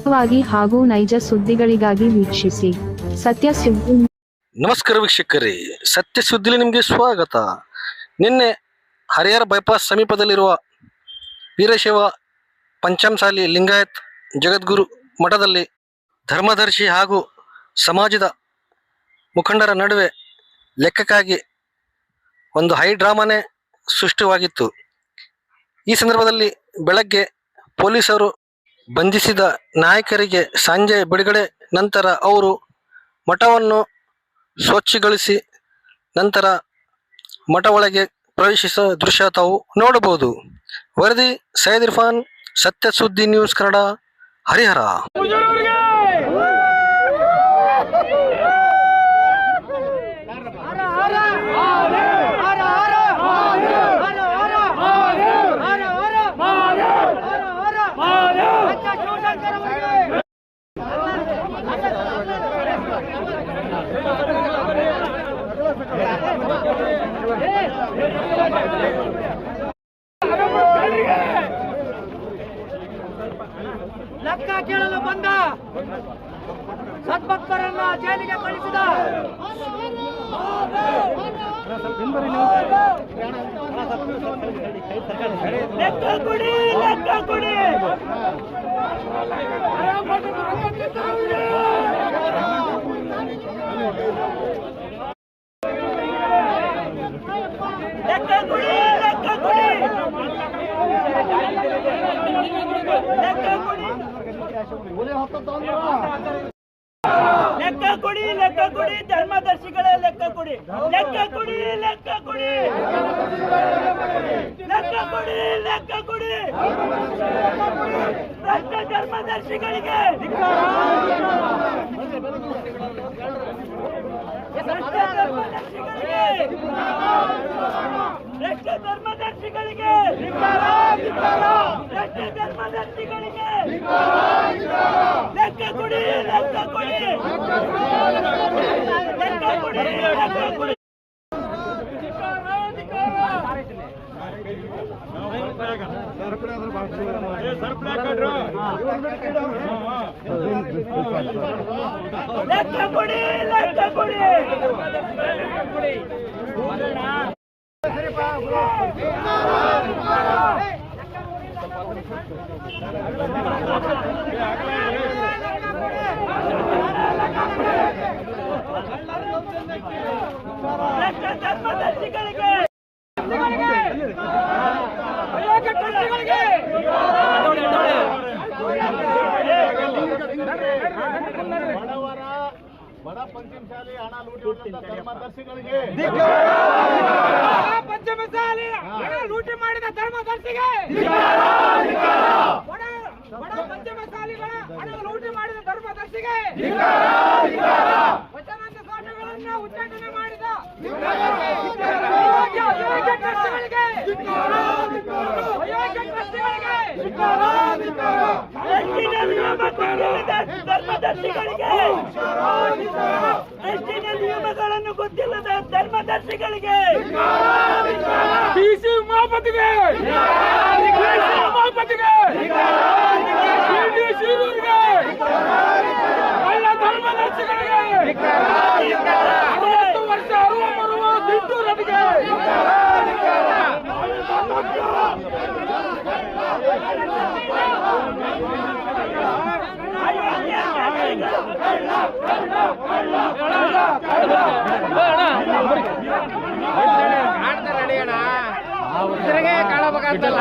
ನಿಖರವಾಗಿ ಹಾಗೂ ನೈಜ ಸುದ್ದಿಗಳಿಗಾಗಿ ವೀಕ್ಷಿಸಿ ಸತ್ಯ ಸುದ್ದಿ. ನಮಸ್ಕಾರ ವೀಕ್ಷಕರೇ, ಸತ್ಯ ಸುದ್ದಿಲಿ ನಿಮಗೆ ಸ್ವಾಗತ. ನಿನ್ನೆ ಹರಿಹರ ಬೈಪಾಸ್ ಸಮೀಪದಲ್ಲಿರುವ ವೀರಶೈವ ಪಂಚಮಸಾಲಿ ಲಿಂಗಾಯತ್ ಜಗದ್ಗುರು ಮಠದಲ್ಲಿ ಧರ್ಮದರ್ಶಿ ಹಾಗೂ ಸಮಾಜದ ಮುಖಂಡರ ನಡುವೆ ಲೆಕ್ಕಕ್ಕಾಗಿ ಒಂದು ಹೈ ಡ್ರಾಮಾನೇ ಸೃಷ್ಟಿವಾಗಿತ್ತು. ಈ ಸಂದರ್ಭದಲ್ಲಿ ಬೆಳಗ್ಗೆ ಪೊಲೀಸರು ಬಂಧಿಸಿದ ನಾಯಕರಿಗೆ ಸಂಜೆ ಬಿಡುಗಡೆ ನಂತರ ಅವರು ಮಠವನ್ನು ಸ್ವಚ್ಛಗೊಳಿಸಿ ನಂತರ ಮಠ ಒಳಗೆ ಪ್ರವೇಶಿಸುವ ದೃಶ್ಯ ತಾವು ನೋಡಬಹುದು. ವರದಿ ಸೈಯದ್ ಇರ್ಫಾನ್, ಸತ್ಯ ಸುದ್ದಿ ನ್ಯೂಸ್ ಕನ್ನಡ, ಹರಿಹರ. ಲೆಕ್ಕ ಕೇಳಲು ಬಂದ ಸದ್ಭಕ್ತರನ್ನ ಜೈಲಿಗೆ ಕಳಿಸಿದ ಲೆಕ್ಕ ಕೊಡಿ, ಲೆಕ್ಕ ಕೊಡಿ. ಲೆಕ್ಕ ಕೊಡಿ, ಲೆಕ್ಕ ಕೊಡಿ. ಲೆಕ್ಕ ಕೊಡಿ, ಲೆಕ್ಕ ಕೊಡಿ. ಧರ್ಮದರ್ಶಿಗಳೇ ಲೆಕ್ಕ ಕೊಡಿ, ಲೆಕ್ಕ ಕೊಡಿ, ಲೆಕ್ಕ ಕೊಡಿ. ಲೆಕ್ಕ ಕೊಡಿ, ಲೆಕ್ಕ ಕೊಡಿ. ಭ್ರಷ್ಟ ಧರ್ಮದರ್ಶಿಗಳಿಗೆ, ಭ್ರಷ್ಟ ಧರ್ಮದರ್ಶಿಗಳಿಗೆ, ಭ್ರಷ್ಟ ಧರ್ಮದರ್ಶಿಗಳಿಗೆ, ಭ್ರಷ್ಟ ಧರ್ಮದರ್ಶಿಗಳಿಗೆ ಲೆಕ್ಕ ಕೊಡಿ, ಲೆಕ್ಕ ಕೊಡಿ. ಲೆಕ್ಕ ಕೊಡಿ, ಲೆಕ್ಕ ಕೊಡಿ. ಲೆಕ್ಕ ಕೊಡಿ, ಲೆಕ್ಕ ಕೊಡಿ. ಧರ್ಮದರ್ಶಿಗಳಿಗೆ, ಬಡ ಪಂಚಮಸಾಲಿ ಹಣ ಲೂಟಿ ಧರ್ಮದರ್ಶಿಗಳಿಗೆ, ಪಂಚಮಸಾಲಿ ಹಣ ಲೂಟಿ ಮಾಡಿದ ಧರ್ಮದರ್ಶಿಗೆ, ಬಡ ಪಂಚಮಸಾಲಿಗಳ ಹಣ ಲೂಟಿ ಮಾಡಿದ ಧರ್ಮದರ್ಶಿಗೆ, ವಚನಂತ ಸ್ವಾಮಿಗಳನ್ನ ಉಚ್ಚಾಟನೆ ಮಾಡಿದ ಅಯೋಗ್ಯ ಟ್ರಸ್ಟಿಗಳಿಗೆ, ಅಯೋಗ್ಯ ಟ್ರಸ್ಟಿಗಳಿಗೆ, ಎಸ್ಟಿನ ನಿಯಮಗಳನ್ನು ಗೊತ್ತಿಲ್ಲದ ಧರ್ಮದರ್ಶಿಗಳಿಗೆ, ಡಿಸಿ ಉಮಾಪತಿಗೆ, ಎಲ್ಲ ಧರ್ಮದರ್ಶಿಗಳಿಗೆ, 60 ವರ್ಷ ಅರುವ ಬರುವ ದಿಟ್ಟೂರರಿಗೆ, ಕಾಣಬೇಕಾಗ್ತಲ್ಲ.